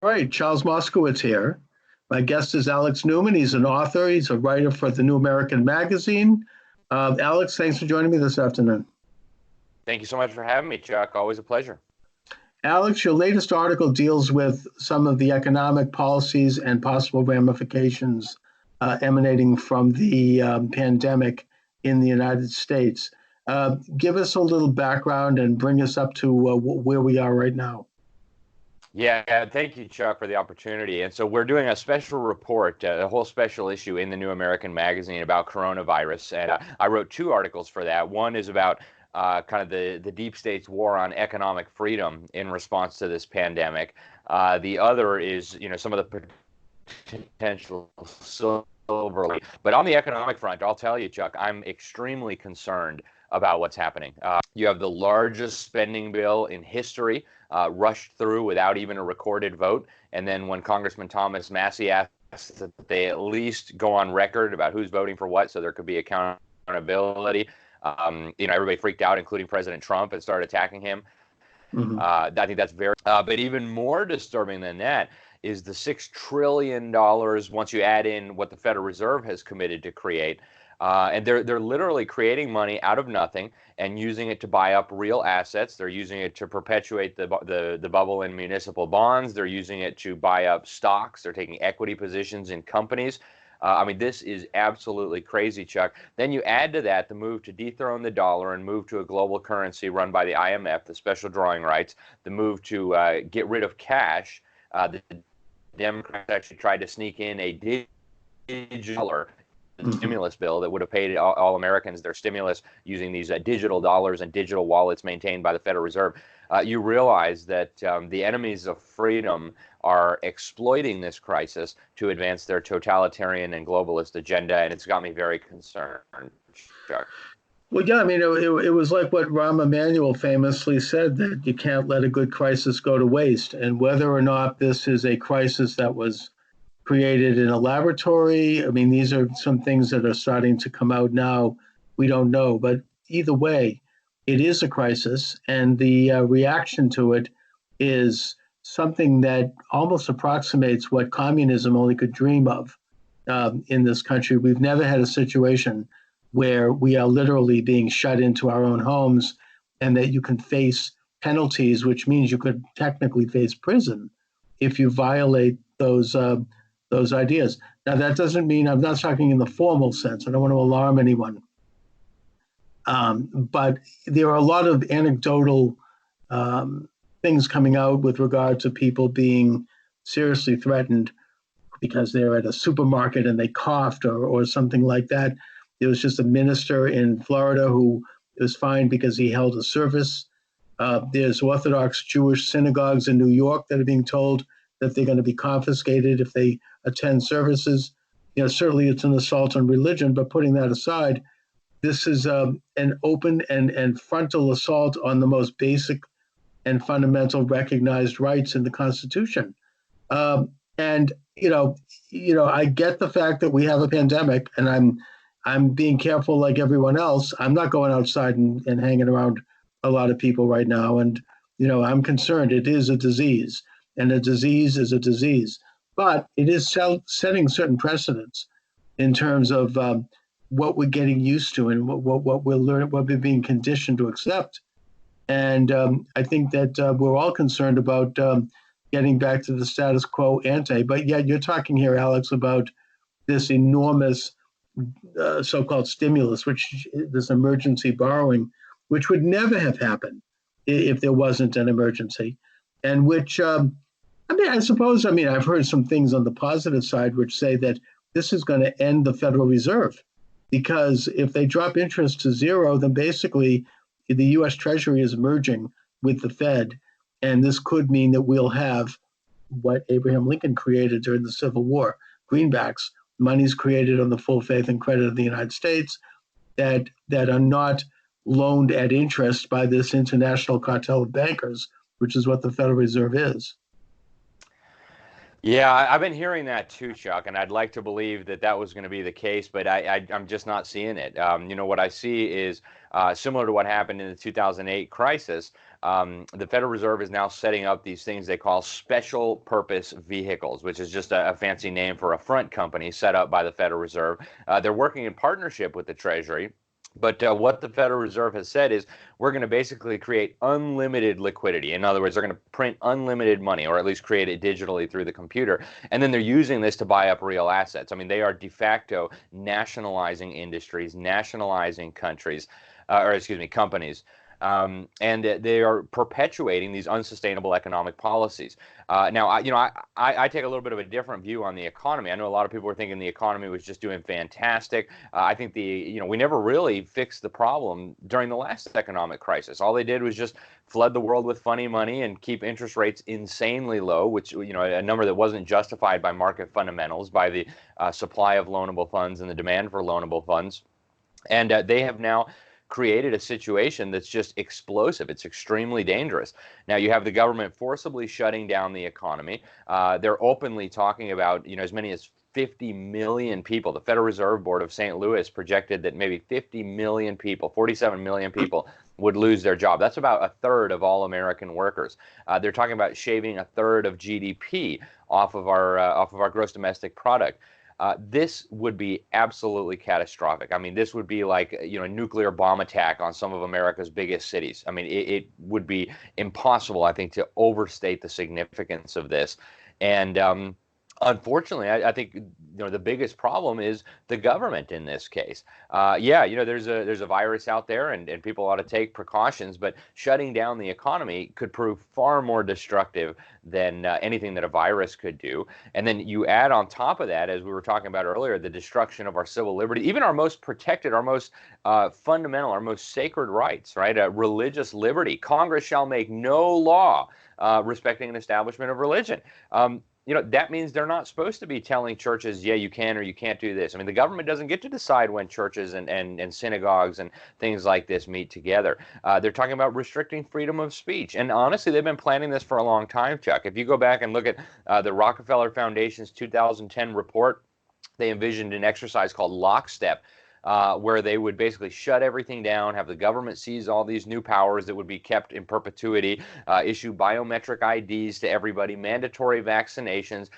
Right, Charles Moscowitz here. My guest is Alex Newman. He's an author. He's a writer for the New American Magazine. Alex, thanks for joining me this afternoon. Thank you so much for having me, Chuck. Always a pleasure. Alex, your latest article deals with some of the economic policies and possible ramifications emanating from the pandemic in the United States. Give us a little background and bring us up to where we are right now. Yeah, thank you, Chuck, for the opportunity. And so we're doing a special report, a whole special issue in the New American Magazine about coronavirus. And I wrote two articles for that. One is about kind of the deep state's war on economic freedom in response to this pandemic. The other is, some of the potential silver. But on the economic front, I'll tell you, Chuck, I'm extremely concerned about what's happening. You have the largest spending bill in history rushed through without even a recorded vote. And then when Congressman Thomas Massie asked that they at least go on record about who's voting for what so there could be accountability, everybody freaked out, including President Trump, and started attacking him. Mm-hmm. I think that's very, but even more disturbing than that is the $6 trillion once you add in what the Federal Reserve has committed to create. And they're literally creating money out of nothing and using it to buy up real assets. They're using it to perpetuate the bubble in municipal bonds. They're using it to buy up stocks. They're taking equity positions in companies. This is absolutely crazy, Chuck. Then you add to that the move to dethrone the dollar and move to a global currency run by the IMF, the special drawing rights, the move to get rid of cash. The Democrats actually tried to sneak in a digital stimulus bill that would have paid all Americans their stimulus using these digital dollars and digital wallets maintained by the Federal Reserve. You realize that the enemies of freedom are exploiting this crisis to advance their totalitarian and globalist agenda, and it's got me very concerned, Chuck. Well, yeah, it was like what Rahm Emanuel famously said, that you can't let a good crisis go to waste. And whether or not this is a crisis that was created in a laboratory, these are some things that are starting to come out now. We don't know. But either way, it is a crisis. And the reaction to it is something that almost approximates what communism only could dream of in this country. We've never had a situation where we are literally being shut into our own homes and that you can face penalties, which means you could technically face prison if you violate those ideas. Now, that doesn't mean, I'm not talking in the formal sense. I don't want to alarm anyone. But there are a lot of anecdotal things coming out with regard to people being seriously threatened because they're at a supermarket and they coughed or something like that. There was just a minister in Florida who was fined because he held a service. There's Orthodox Jewish synagogues in New York that are being told that they're going to be confiscated if they attend services. Certainly it's an assault on religion, but putting that aside, this is an open and frontal assault on the most basic and fundamental recognized rights in the Constitution. I get the fact that we have a pandemic, and I'm being careful like everyone else. I'm not going outside and hanging around a lot of people right now. And, I'm concerned. It is a disease, and a disease is a disease. But it is setting certain precedents in terms of what we're getting used to and what we're learning, what we're being conditioned to accept. And I think that we're all concerned about getting back to the status quo ante. But yet you're talking here, Alex, about this enormous so-called stimulus, this emergency borrowing, which would never have happened if there wasn't an emergency, and which, I suppose, I've heard some things on the positive side which say that this is going to end the Federal Reserve, because if they drop interest to zero, then basically the U.S. Treasury is merging with the Fed, and this could mean that we'll have what Abraham Lincoln created during the Civil War, greenbacks, monies created on the full faith and credit of the United States that are not loaned at interest by this international cartel of bankers, which is what the Federal Reserve is. Yeah, I've been hearing that too, Chuck, and I'd like to believe that that was going to be the case, but I'm just not seeing it. What I see is similar to what happened in the 2008 crisis. The Federal Reserve is now setting up these things they call special purpose vehicles, which is just a fancy name for a front company set up by the Federal Reserve. They're working in partnership with the Treasury. But what the Federal Reserve has said is we're going to basically create unlimited liquidity. In other words, they're going to print unlimited money, or at least create it digitally through the computer. And then they're using this to buy up real assets. I mean, they are de facto nationalizing industries, nationalizing countries, or excuse me, companies. And they are perpetuating these unsustainable economic policies. Now, I take a little bit of a different view on the economy. I know a lot of people were thinking the economy was just doing fantastic. I think we never really fixed the problem during the last economic crisis. All they did was just flood the world with funny money and keep interest rates insanely low, which, a number that wasn't justified by market fundamentals, by the supply of loanable funds and the demand for loanable funds. And they have now created a situation that's just explosive. It's extremely dangerous. Now, you have the government forcibly shutting down the economy. They're openly talking about, as many as 50 million people. The Federal Reserve Board of St. Louis projected that maybe 50 million people, 47 million people, would lose their job. That's about a third of all American workers. They're talking about shaving a third of GDP off of our gross domestic product. This would be absolutely catastrophic. I mean, this would be like, a nuclear bomb attack on some of America's biggest cities. I mean, it would be impossible, I think, to overstate the significance of this. And unfortunately, I think the biggest problem is the government in this case. There's a virus out there, and people ought to take precautions. But shutting down the economy could prove far more destructive than anything that a virus could do. And then you add on top of that, as we were talking about earlier, the destruction of our civil liberty, even our most protected, our most fundamental, our most sacred rights, right? Religious liberty. Congress shall make no law respecting an establishment of religion. That means they're not supposed to be telling churches, yeah, you can or you can't do this. I mean, the government doesn't get to decide when churches and synagogues and things like this meet together. They're talking about restricting freedom of speech. And honestly, they've been planning this for a long time, Chuck. If you go back and look at the Rockefeller Foundation's 2010 report, they envisioned an exercise called Lockstep, where they would basically shut everything down, have the government seize all these new powers that would be kept in perpetuity, issue biometric IDs to everybody, mandatory vaccinations,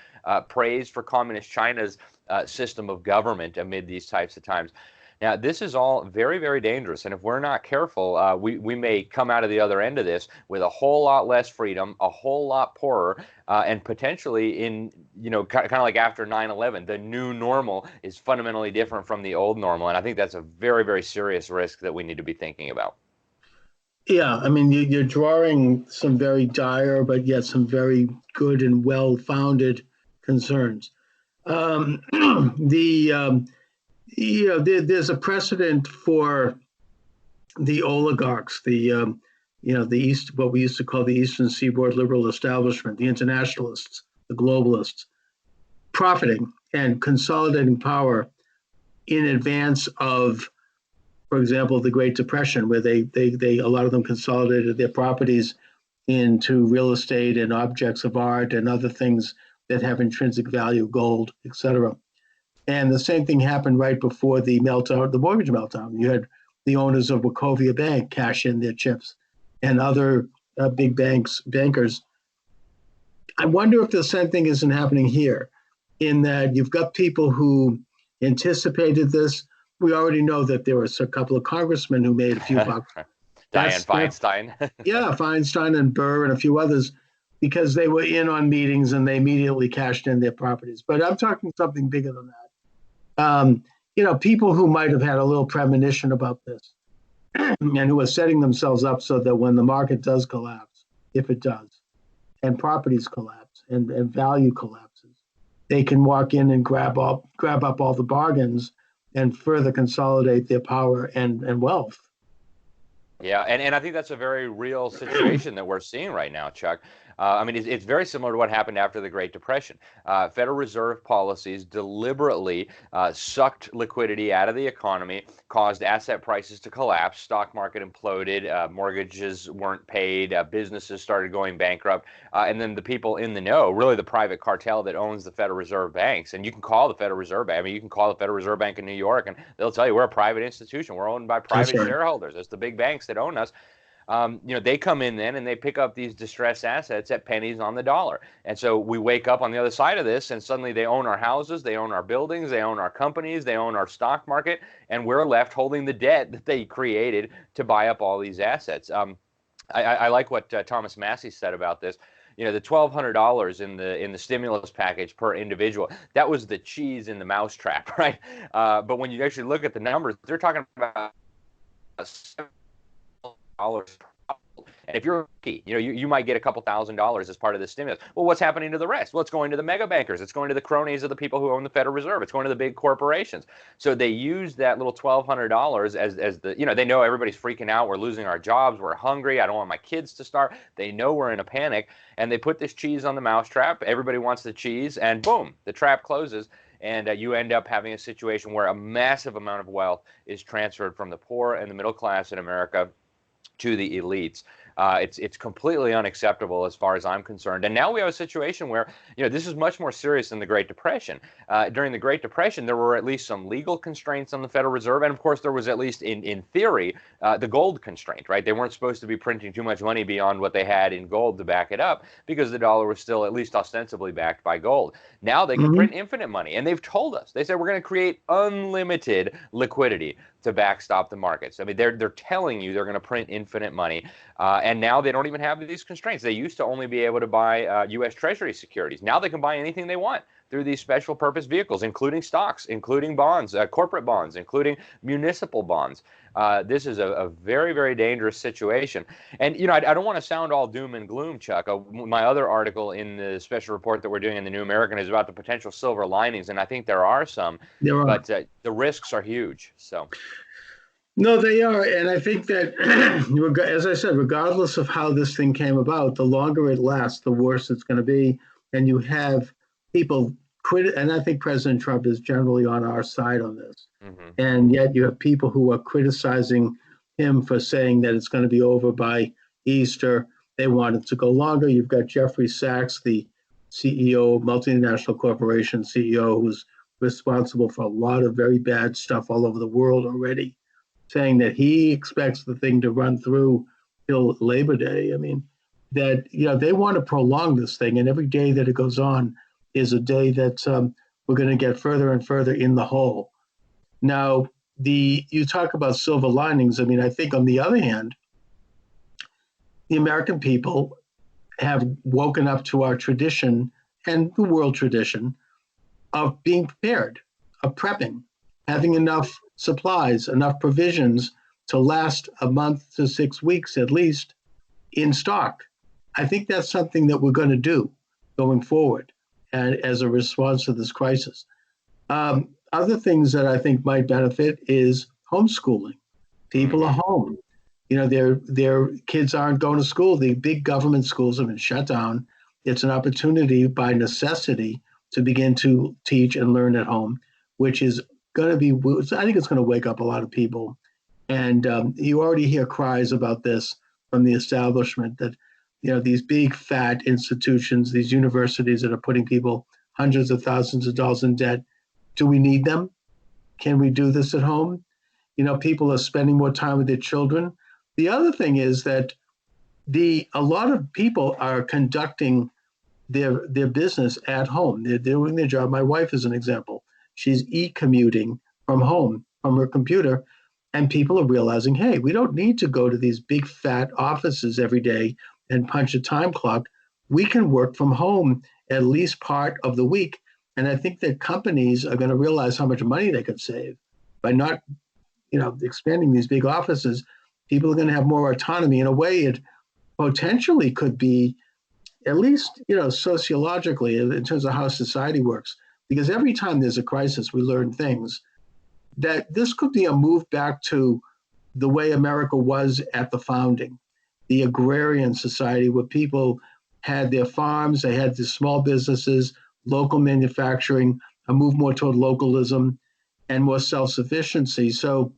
praise for Communist China's system of government amid these types of times. Now, this is all very, very dangerous, and if we're not careful, we may come out of the other end of this with a whole lot less freedom, a whole lot poorer, and potentially in, kind of like after 9/11, the new normal is fundamentally different from the old normal, and I think that's a very, very serious risk that we need to be thinking about. Yeah, I mean, you're drawing some very dire, but yet some very good and well-founded concerns. There's a precedent for the oligarchs, the East, what we used to call the Eastern Seaboard liberal establishment, the internationalists, the globalists, profiting and consolidating power in advance of, for example, the Great Depression, where they a lot of them consolidated their properties into real estate and objects of art and other things that have intrinsic value, gold, etc. And the same thing happened right before the meltdown, the mortgage meltdown. You had the owners of Wachovia Bank cash in their chips, and other big bankers. I wonder if the same thing isn't happening here, in that you've got people who anticipated this. We already know that there were a couple of congressmen who made a few bucks. Dianne Feinstein. Yeah, Feinstein and Burr and a few others, because they were in on meetings and they immediately cashed in their properties. But I'm talking something bigger than that. People who might have had a little premonition about this and who are setting themselves up so that when the market does collapse, if it does, and properties collapse and value collapses, they can walk in and grab up all the bargains and further consolidate their power and wealth. Yeah, and I think that's a very real situation that we're seeing right now, Chuck. I mean, it's very similar to what happened after the Great Depression. Federal Reserve policies deliberately sucked liquidity out of the economy, caused asset prices to collapse, stock market imploded, mortgages weren't paid, businesses started going bankrupt, and then the people in the know, really the private cartel that owns the Federal Reserve banks, and you can call the Federal Reserve Bank, I mean, you can call the Federal Reserve Bank in New York, and they'll tell you we're a private institution. We're owned by That's private right. shareholders. It's the big banks that own us. They come in then and they pick up these distressed assets at pennies on the dollar. And so we wake up on the other side of this and suddenly they own our houses, they own our buildings, they own our companies, they own our stock market, and we're left holding the debt that they created to buy up all these assets. I like what Thomas Massey said about this. The $1,200 in the stimulus package per individual, that was the cheese in the mousetrap, right? But when you actually look at the numbers, they're talking about $7 per household. And if you're lucky, you might get a couple $1,000s as part of the stimulus. Well, what's happening to the rest? Well, it's going to the mega bankers. It's going to the cronies of the people who own the Federal Reserve. It's going to the big corporations. So they use that little $1,200 as the, they know everybody's freaking out. We're losing our jobs. We're hungry. I don't want my kids to starve. They know we're in a panic. And they put this cheese on the mousetrap. Everybody wants the cheese. And boom, the trap closes. And you end up having a situation where a massive amount of wealth is transferred from the poor and the middle class in America to the elites. It's completely unacceptable as far as I'm concerned. And now we have a situation where, this is much more serious than the Great Depression. During the Great Depression, there were at least some legal constraints on the Federal Reserve. And of course, there was at least in theory, the gold constraint, right? They weren't supposed to be printing too much money beyond what they had in gold to back it up because the dollar was still at least ostensibly backed by gold. Now they can print infinite money. And they've told us, they said, we're going to create unlimited liquidity to backstop the markets. I mean, they're telling you they're going to print infinite money. And now they don't even have these constraints. They used to only be able to buy U.S. Treasury securities. Now they can buy anything they want through these special purpose vehicles, including stocks, including bonds, corporate bonds, including municipal bonds. This is a very, very dangerous situation. And, I don't want to sound all doom and gloom, Chuck. My other article in the special report that we're doing in the New American is about the potential silver linings, and I think there are some. There are. But the risks are huge. So. No, they are. And I think that, as I said, regardless of how this thing came about, the longer it lasts, the worse it's going to be. And you have people and I think President Trump is generally on our side on this. Mm-hmm. And yet you have people who are criticizing him for saying that it's going to be over by Easter. They want it to go longer. You've got Jeffrey Sachs, the CEO, multinational corporation CEO, who's responsible for a lot of very bad stuff all over the world already, saying that he expects the thing to run through till Labor Day. I mean, that, they want to prolong this thing. And every day that it goes on is a day that we're going to get further and further in the hole. Now, you talk about silver linings. I mean, I think on the other hand, the American people have woken up to our tradition and the world tradition of being prepared, of prepping, having enough supplies, enough provisions to last a month to 6 weeks at least in stock. I think that's something that we're going to do going forward and as a response to this crisis. Other things that I think might benefit is homeschooling. People are home. Their kids aren't going to school. The big government schools have been shut down. It's an opportunity by necessity to begin to teach and learn at home, which is going to be, I think it's going to wake up a lot of people. And you already hear cries about this from the establishment that, these big fat institutions, these universities that are putting people hundreds of thousands of dollars in debt, do we need them? Can we do this at home? People are spending more time with their children. The other thing is that a lot of people are conducting their business at home. They're doing their job. My wife is an example. She's e-commuting from home, from her computer, and people are realizing, hey, we don't need to go to these big fat offices every day and punch a time clock. We can work from home at least part of the week. And I think that companies are going to realize how much money they could save by not, expanding these big offices. People are going to have more autonomy. In a way, it potentially could be, at least, sociologically, in terms of how society works, because every time there's a crisis, we learn things, that this could be a move back to the way America was at the founding, the agrarian society where people had their farms, they had the small businesses, local manufacturing, a move more toward localism and more self-sufficiency. So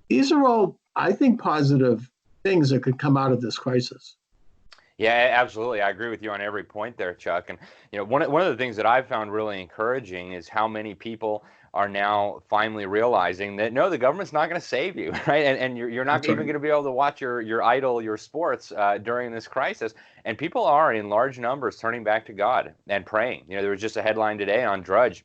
these are all, I think, positive things that could come out of this crisis. Yeah, absolutely. I agree with you on every point there, Chuck. And one of the things that I've found really encouraging is how many people are now finally realizing that no, the government's not going to save you, right? And you're not That's even right. going to be able to watch your idol, your sports during this crisis. And people are in large numbers turning back to God and praying. There was just a headline today on Drudge.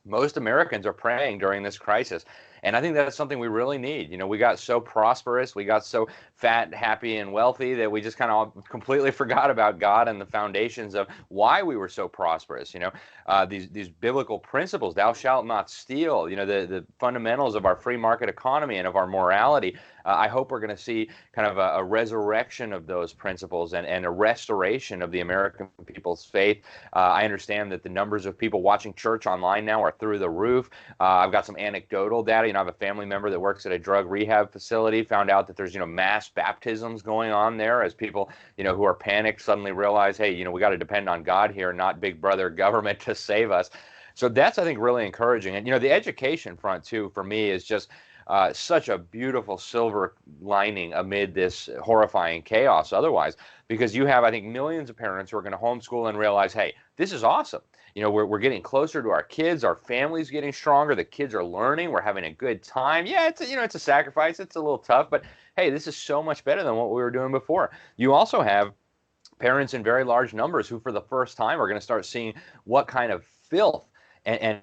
Most Americans are praying during this crisis. And I think that's something we really need. We got so prosperous, we got so fat, happy, and wealthy that we just kind of completely forgot about God and the foundations of why we were so prosperous. These biblical principles, thou shalt not steal, the fundamentals of our free market economy and of our morality. I hope we're going to see kind of a resurrection of those principles and a restoration of the American people's faith. I understand that the numbers of people watching church online now are through the roof. I've got some anecdotal data. I have a family member that works at a drug rehab facility, found out that there's, mass baptisms going on there as people, who are panicked suddenly realize, hey, we got to depend on God here, not big brother government to save us. So that's, I think, really encouraging. And, the education front, too, for me is just such a beautiful silver lining amid this horrifying chaos otherwise, because you have, I think, millions of parents who are going to homeschool and realize, hey, this is awesome. We're getting closer to our kids, our family's getting stronger, the kids are learning, we're having a good time. Yeah, it's a sacrifice, it's a little tough, but hey, this is so much better than what we were doing before. You also have parents in very large numbers who for the first time are going to start seeing what kind of filth and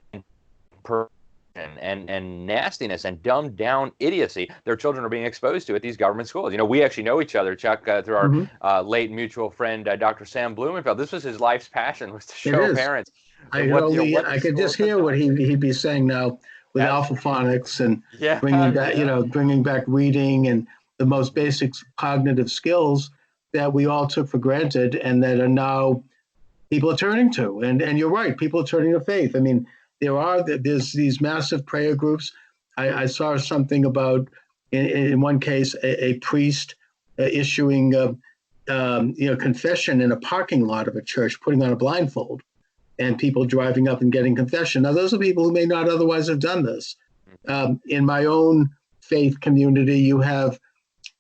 and nastiness and dumbed down idiocy their children are being exposed to at these government schools. We actually know each other, Chuck, through our late mutual friend, Dr. Sam Blumenfeld. This was his life's passion, was to It show is. parents I could what only, what I these could just schools have hear what done. he'd be saying now with alpha Absolutely. phonics and Yeah, bringing back, yeah. bringing back reading and the most basic cognitive skills that we all took for granted and that are now people are turning to. And you're right, people are turning to faith. I mean, there's these massive prayer groups. I saw something about in one case a priest issuing confession in a parking lot of a church, putting on a blindfold, and people driving up and getting confession. Now, those are people who may not otherwise have done this. In my own faith community, you have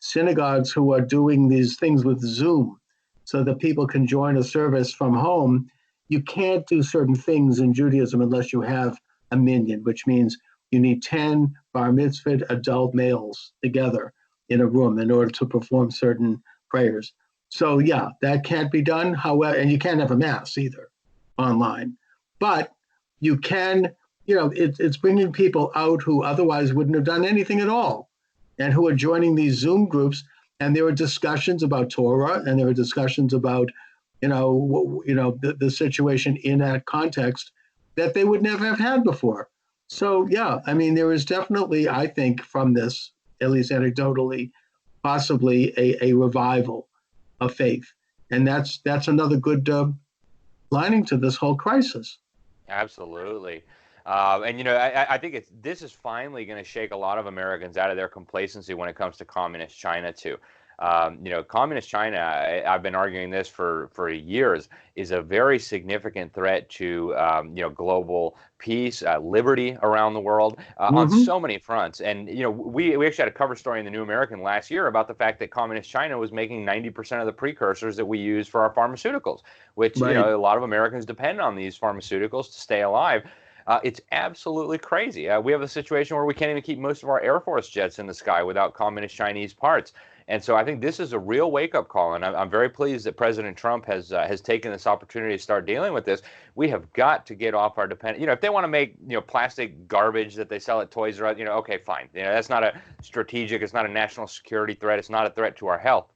synagogues who are doing these things with Zoom so that people can join a service from home. You can't do certain things in Judaism unless you have a minyan, which means you need 10 bar mitzvah adult males together in a room in order to perform certain prayers. So, yeah, that can't be done. However, and you can't have a mass either online. But you can, it's bringing people out who otherwise wouldn't have done anything at all and who are joining these Zoom groups. And there are discussions about Torah and there are discussions about, the situation in that context that they would never have had before. So, yeah, I mean, there is definitely, I think, from this, at least anecdotally, possibly a revival of faith. And that's another good lining to this whole crisis. Absolutely. And I think this is finally going to shake a lot of Americans out of their complacency when it comes to communist China too. Communist China, I've been arguing this for years, is a very significant threat to global peace, liberty around the world on so many fronts. And we actually had a cover story in the New American last year about the fact that communist China was making 90% of the precursors that we use for our pharmaceuticals, which Right. a lot of Americans depend on these pharmaceuticals to stay alive. It's absolutely crazy. We have a situation where we can't even keep most of our Air Force jets in the sky without communist Chinese parts. And so I think this is a real wake-up call, and I'm very pleased that President Trump has taken this opportunity to start dealing with this. We have got to get off our dependence. If they want to make plastic garbage that they sell at Toys R Us, okay, fine. That's not a strategic. It's not a national security threat. It's not a threat to our health.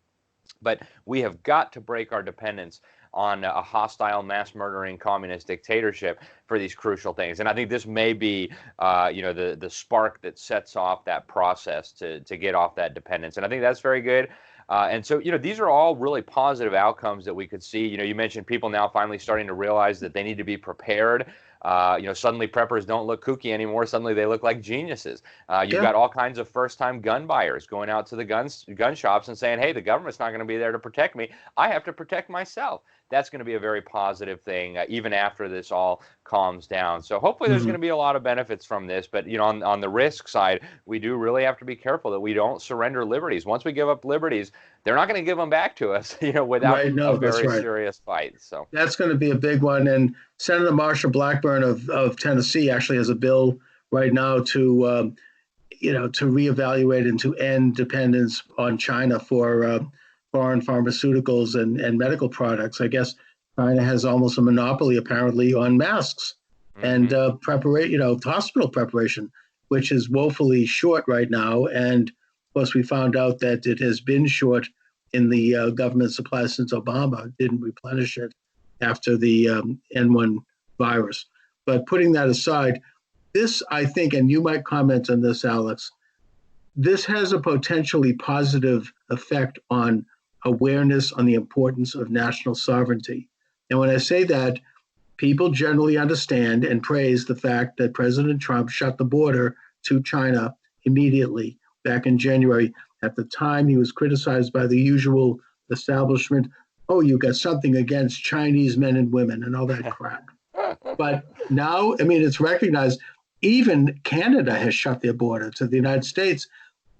But we have got to break our dependence on a hostile, mass-murdering communist dictatorship for these crucial things. And I think this may be, the spark that sets off that process to get off that dependence. And I think that's very good. And so, these are all really positive outcomes that we could see. You mentioned people now finally starting to realize that they need to be prepared. Suddenly preppers don't look kooky anymore. Suddenly they look like geniuses. You've got all kinds of first-time gun buyers going out to the gun shops and saying, hey, the government's not going to be there to protect me. I have to protect myself. that's going to be a very positive thing, even after this all calms down. So hopefully there's going to be a lot of benefits from this. But, on the risk side, we do really have to be careful that we don't surrender liberties. Once we give up liberties, they're not going to give them back to us, without Right. No, a that's very right. serious fight. So That's going to be a big one. And Senator Marsha Blackburn of Tennessee actually has a bill right now to to reevaluate and to end dependence on China for foreign pharmaceuticals and medical products. I guess China has almost a monopoly, apparently, on masks and hospital preparation, which is woefully short right now. And of course, we found out that it has been short in the government supply since Obama didn't replenish it after the N1 virus. But putting that aside, this, I think, and you might comment on this, Alex, this has a potentially positive effect on awareness on the importance of national sovereignty. And when I say that, people generally understand and praise the fact that President Trump shut the border to China immediately back in January. At the time, he was criticized by the usual establishment. Oh, you got something against Chinese men and women and all that crap. But now, it's recognized. Even Canada has shut their border to the United States.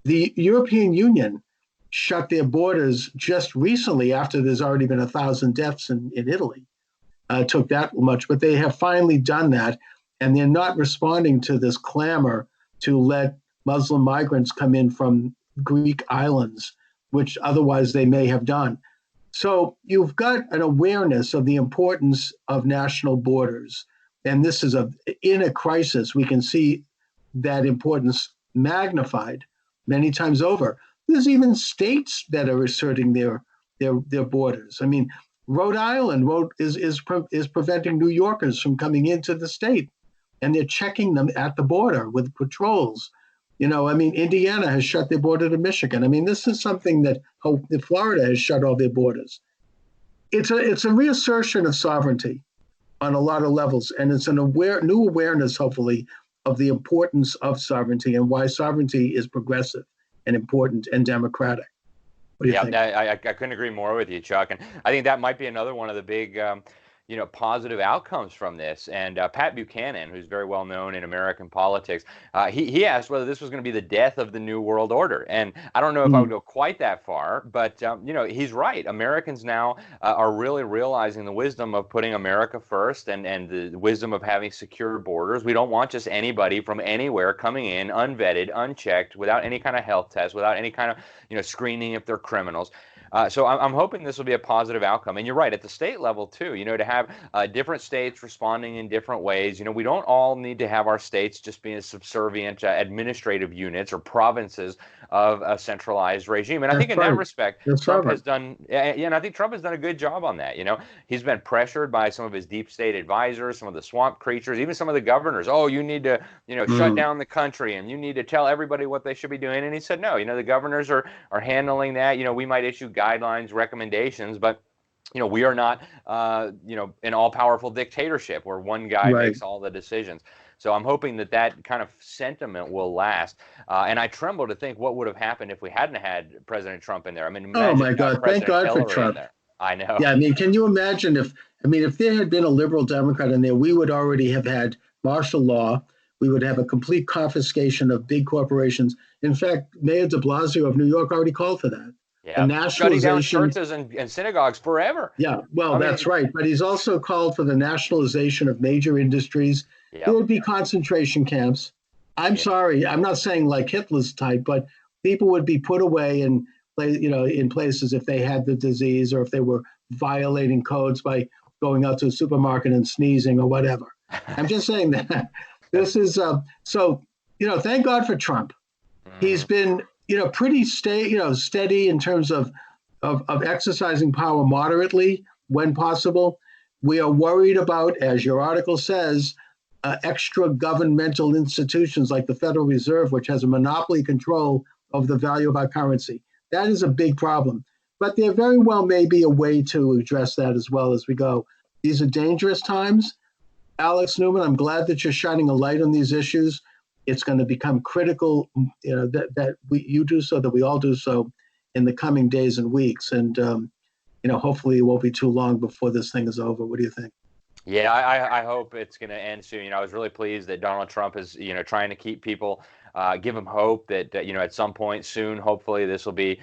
The European Union shut their borders just recently after there's already been 1,000 deaths in Italy. Took that much, but they have finally done that. And they're not responding to this clamor to let Muslim migrants come in from Greek islands, which otherwise they may have done. So you've got an awareness of the importance of national borders. And this is in a crisis, we can see that importance magnified many times over. There's even states that are asserting their borders. Rhode Island is preventing New Yorkers from coming into the state, and they're checking them at the border with patrols. Indiana has shut their border to Michigan. This is something that Florida has shut all their borders. It's a reassertion of sovereignty on a lot of levels, and it's new awareness, hopefully, of the importance of sovereignty and why sovereignty is progressive and important and democratic. What do you think? I couldn't agree more with you, Chuck. And I think that might be another one of the big, positive outcomes from this. And Pat Buchanan, who's very well known in American politics, he asked whether this was going to be the death of the New World Order. And I don't know if I would go quite that far, but, he's right. Americans now are really realizing the wisdom of putting America first and the wisdom of having secure borders. We don't want just anybody from anywhere coming in unvetted, unchecked, without any kind of health test, without any kind of screening if they're criminals. So I'm hoping this will be a positive outcome. And you're right, at the state level, too, to have different states responding in different ways. We don't all need to have our states just being subservient administrative units or provinces of a centralized regime. And I think in that respect, Trump has done, and I think Trump has done a good job on that. He's been pressured by some of his deep state advisors, some of the swamp creatures, even some of the governors. Oh, you need to, shut down the country and you need to tell everybody what they should be doing. And he said, no, the governors are handling that. We might issue guidelines, recommendations, but we are not an all-powerful dictatorship where one guy makes all the decisions. So I'm hoping that kind of sentiment will last. And I tremble to think what would have happened if we hadn't had President Trump in there. Oh my God! Thank God Hillary for Trump. I know. Yeah, can you imagine if there had been a liberal Democrat in there, we would already have had martial law. We would have a complete confiscation of big corporations. In fact, Mayor de Blasio of New York already called for that. Yeah, shutting down churches and synagogues forever. Yeah, well, that's right. But he's also called for the nationalization of major industries. There would be concentration camps. I'm sorry, I'm not saying like Hitler's type, but people would be put away in places if they had the disease or if they were violating codes by going out to a supermarket and sneezing or whatever. I'm just saying that this is thank God for Trump. He's been pretty steady in terms of exercising power moderately when possible. We are worried about, as your article says, extra governmental institutions like the Federal Reserve, which has a monopoly control of the value of our currency. That is a big problem. But there very well may be a way to address that as well as we go. These are dangerous times. Alex Newman, I'm glad that you're shining a light on these issues. It's going to become critical, that you do so, that we all do so in the coming days and weeks. And hopefully it won't be too long before this thing is over. What do you think? Yeah, I hope it's going to end soon. I was really pleased that Donald Trump is, trying to keep people, give them hope that, at some point soon, hopefully this will be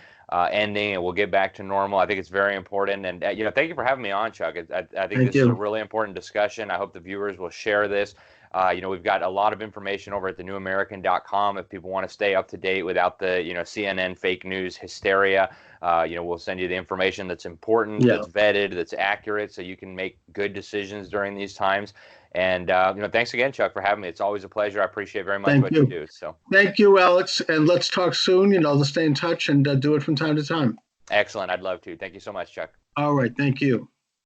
ending and we'll get back to normal. I think it's very important. And, thank you for having me on, Chuck. I think Thank this is a you. really important discussion. I hope the viewers will share this. We've got a lot of information over at thenewamerican.com if people want to stay up to date without the, CNN fake news hysteria. We'll send you the information that's important, Yeah. that's vetted, that's accurate, so you can make good decisions during these times. And thanks again, Chuck, for having me. It's always a pleasure. I appreciate very much what you do. So thank you, Alex, and let's talk soon. Let's stay in touch and do it from time to time. excellent. I'd love to. Thank you so much, Chuck. All right. Thank you.